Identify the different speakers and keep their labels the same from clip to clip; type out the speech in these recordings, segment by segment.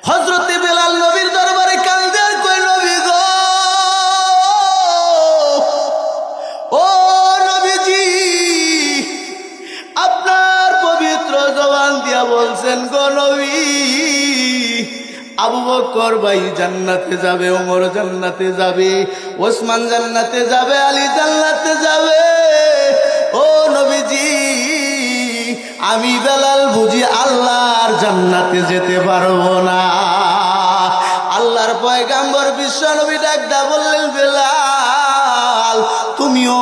Speaker 1: হযরতে বেলাল নবীর দরবারে কাঁদে আর কয়, নবী গো, ও নবীজি, আপনার পবিত্র জবান দিয়া বলছেন গো নবী, আবু বকর ভাই জান্নাতে যাবে, ওমর জান্নাতে যাবে, ওসমান জান্নাতে যাবে, আলী জান্নাতে যাবে। ও নবীজি, আমি বেলাল বুঝি আল্লাহর জান্নাতে যেতে পারবো না। আল্লাহর পয়গাম্বর বিশ্ব নবী ডাকদা বললেন, বেলাল তুমিও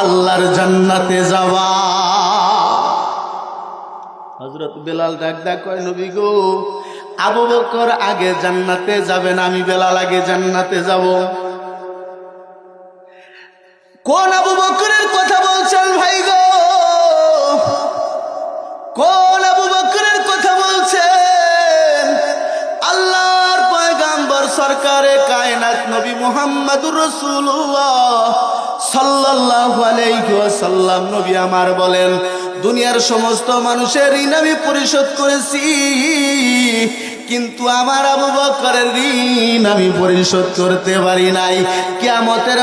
Speaker 1: আল্লাহর জান্নাতে যাবা। হযরত বেলাল ডাকদা কয়, নবী গো, আবু বকর আগে জান্নাতে যাবেন, আমি বেলাল আগে জান্নাতে যাব। কোন আবু বকরের কথা বলছেন ভাই গো? কোন আবু বকরের কথা বলছেন? আল্লাহর পয়গাম্বর সরকারে কায়নাত নবী মুহাম্মদুর রাসূলুল্লাহ সাল্লাল্লাহু আলাইহি ওয়াসাল্লাম নবী আমার বলেন, দুনিয়ার সমস্ত মানুষের ঋণ আমি পরিশোধ করেছি, কিন্তু আমার আবু বকরের ঋণ আমি পরিশোধ করতে পারি নাই। কিয়ামতের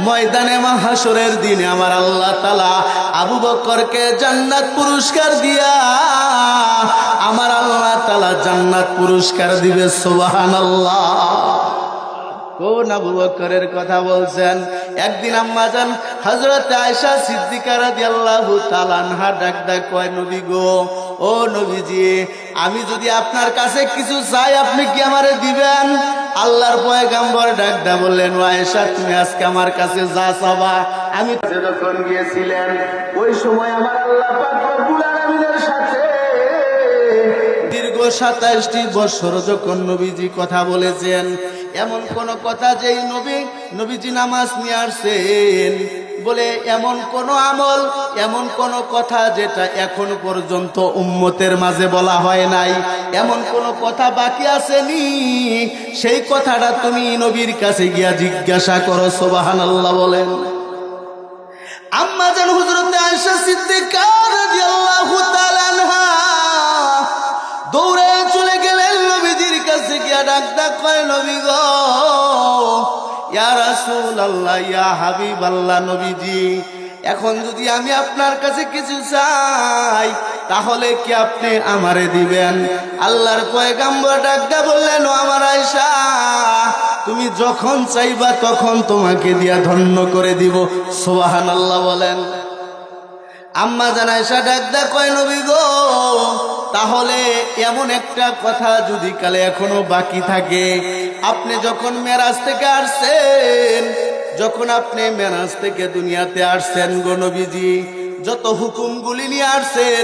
Speaker 1: ময়দানে মাহশরের দিনে আমার আল্লাহ তাআলা আবু বকরকে জান্নাত পুরস্কার দিয়া আমার আল্লাহ তাআলা জান্নাত পুরস্কার দিবে। সুবহানাল্লাহ। কোন আবু বকরের কথা বলছেন? একদিন আম্মাজান হযরত আয়েশা সিদ্দিকা রাদিয়াল্লাহু তাআলা আনহা ডাক কয়, নবী গো, ও নবীজি, আমি যদি আপনার কাছে কিছু চাই আপনি কি আমারে দিবেন? আল্লাহর পয়গাম্বর ডাকদা বললেন, আয়েশা তুমি আজকে আমার কাছে যা চাবা, আমি যখন গিয়েছিলেন ওই সময় আমার আল্লাহ পাক রব্বুল আলামিনের সাথে দীর্ঘ 27টি বছর যখন নবীজি কথা বলেছেন, এমন কোন কথা যেই নবীজি নামাজ নিয়ে আসছেন বলে এমন কোন আমল, এমন কোন কথা যেটা এখন পর্যন্ত উম্মতের মাঝে বলা হয় নাই, এমন কোন কথা বাকি আসেনি, সেই কথাটা তুমি নবীর কাছে গিয়া জিজ্ঞাসা করো। সুবহানাল্লাহ বলেন। আম্মা জান হযরত আয়েশা সিদ্দিকা রাদিয়াল্লাহু তাআলা আনহা দৌড়ে চলে গেলেন নবীজির কাছে, গিয়া ডাক কয়, নবী গো, ইয়া রাসূলুল্লাহ, ইয়া হাবিবাল্লাহ, নবীজি, এখন যদি আমি আপনার কাছে কিছু চাই তাহলে কি আপনি আমারে দিবেন? আল্লাহর পয়গাম্বর ডাকদা বললেন, ও আমার আয়েশা, তুমি যখন চাইবা তখন তোমাকে দিয়া ধন্য করে দিব। সুবহানাল্লাহ বলেন। আম্মা জান আয়েশা ডাকদা কয়, নবী গো, তাহলে এমন একটা কথা যদি কালে এখনো বাকি থাকে, আপনি যখন মেরাজ থেকে আসছেন, যখন আপনি মেরাজ থেকে দুনিয়াতে আসছেন গো নবীজি, যত হুকুমগুলি নিয়ে আসছেন,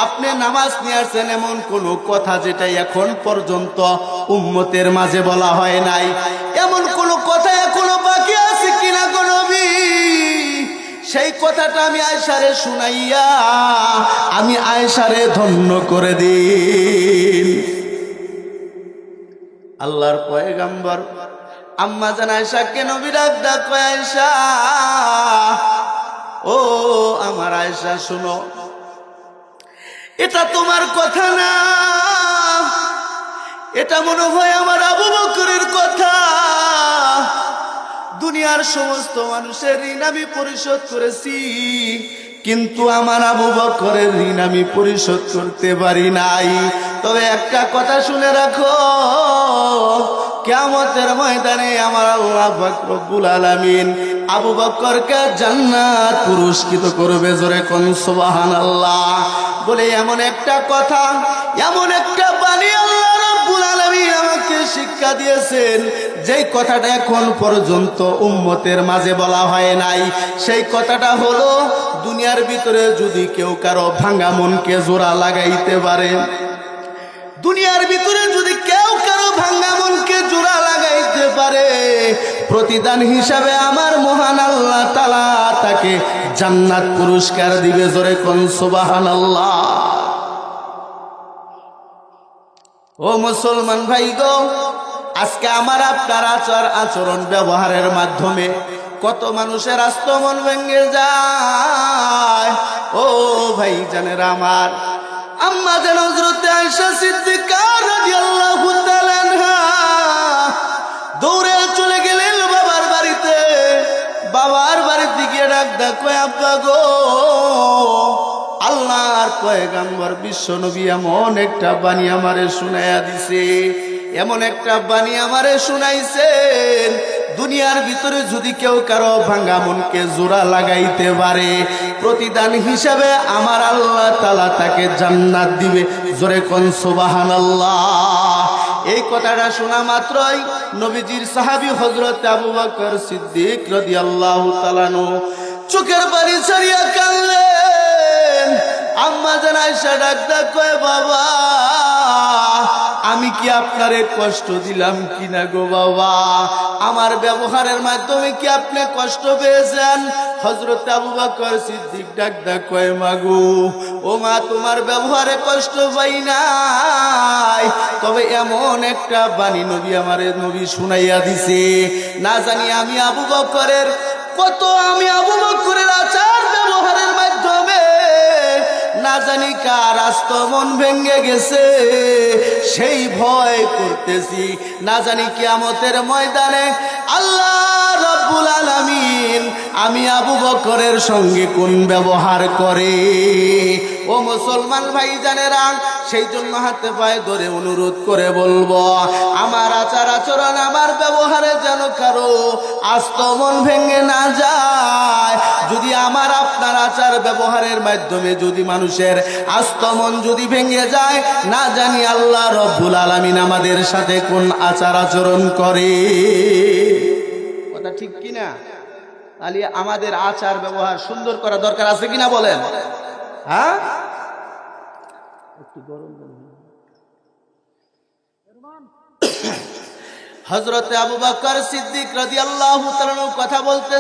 Speaker 1: আপনি নামাজ নিয়ে আসছেন, এমন কোন কথা যেটা এখন পর্যন্ত উম্মতের মাঝে বলা হয় নাই, এমন কোন কথা এখনো বাকি আছে কিনা গো নবী? সেই কথাটা আমি আয়েশারে শুনাইয়া আমি আয়েশারে ধন্য করে দিন। আল্লাহর পয়গাম্বর আম্মা জান আয়েশাকে নবী ডাকদা কয়, আয়েশা, ও আমার আয়েশা, শুনো, এটা তোমার কথা না, এটা মনে হয় আমার আবু বকরের কথা। দুনিয়ার সমস্ত মানুষের ঋণ আমি পরিশোধ করেছি, কিন্তু আমার আবু বকরের ঋণ আমি পরিশোধ করতে পারি নাই। তবে একটা কথা শুনে রাখো, কিয়ামতের ময়দানে আমার আল্লাহ পাক রব্বুল আলামিন আবু বকরকে জান্নাত পুরস্কৃত করবে। জোরে কোন সুবহানাল্লাহ বলে এমন একটা কথা, এমন একটা বাণী আল্লাহ রব্বুল আলামিন আমাকে শিক্ষা দিয়েছেন, যেই কথাটা এখন পর্যন্ত উম্মতের মাঝে বলা হয় নাই। সেই কথাটা হলো, দুনিয়ার ভিতরে যদি কেউ কারো ভাঙা মনকে জোড়া লাগাইতে পারে, দুনিয়ার ভিতরে যদি কেউ কারো ভাঙা মনকে জোড়া লাগাইতে পারে, প্রতিদান হিসাবে আমার মহান আল্লাহ তাআলা তাকে জান্নাত পুরস্কার দিবে। জোরে কোন সুবহানাল্লাহ। ও মুসলমান ভাই গো, আজকে আমার আপনার আচরণ ব্যবহারের মাধ্যমে কত মানুষের আস্ত মন ভেঙে যায়। ও ভাই জানেরা আমার, আম্মা জান হযরত আয়েশা সিদ্দিকা কয় আব্বা গো, আল্লাহর পয়গাম্বর বিশ্ব নবী এমন একটা বাণী আমারে শুনাইয়া দিছে, এমন একটা বাণী আমারে শুনাইছেন, দুনিয়ার ভিতরে যদি কেউ কারো ভাঙ্গা মনকে জোড়া লাগাইতে পারে, প্রতিদান হিসাবে আমার আল্লাহ তাআলা তাকে জান্নাত দিবে। জোরে কোন সুবহানাল্লাহ। এই কথাটা শোনা মাত্রই নবীজির সাহাবী হযরত আবু বকর সিদ্দিক রাদিয়াল্লাহু তাআলা আনহু চোখের পানি ছাড়িয়া কাঁদলেন। আম্মা জান আয়েশা ডাকতে কয় বাবা, আমি কি আপনারে কষ্ট দিলাম কিনা গো বাবা? আমার ব্যবহারের মাধ্যমে কি আপনি কষ্ট পেয়েছেন? হযরত আবু বকর সিদ্দিক ডাকতে কয় মা গো, ও মা, তোমার ব্যবহারে কষ্ট পাই নাই, তবে এমন একটা বাণী নবী শুনাইয়া দিছে, না জানি আমি আবু বকরের আচার ব্যবহারের মাধ্যমে না জানি কার আস্ত মন ভেঙে গেছে, সেই ভয় করতেছি। না জানি কিয়ামতের ময়দানে আল্লাহ রাব্বুল আলামিন আমি আবু বকরের সঙ্গে কোন ব্যবহার করে। ও মুসলমান ভাইজানেরা, সেই জন্য হাতে পায়ে ধরে অনুরোধ করে বলবো, আমার আচার আচরণ, আমার ব্যবহারে যেন কারো আস্ত মন ভেঙে না যায়। যদি আমার আপনার আচার ব্যবহারের মাধ্যমে যদি মানুষের আস্ত মন যদি ভেঙে যায়, না জানি আল্লাহ রব্বুল আলামিন আমাদের সাথে কোন আচার আচরণ করে। কথা ঠিক কিনা? তাহলে আমাদের আচার ব্যবহার সুন্দর করা দরকার আছে কিনা বলেন? হ্যাঁ, একটু গরম হযরত আবু বকর সিদ্দিক রাদিয়াল্লাহু তাআলা কথা বলতে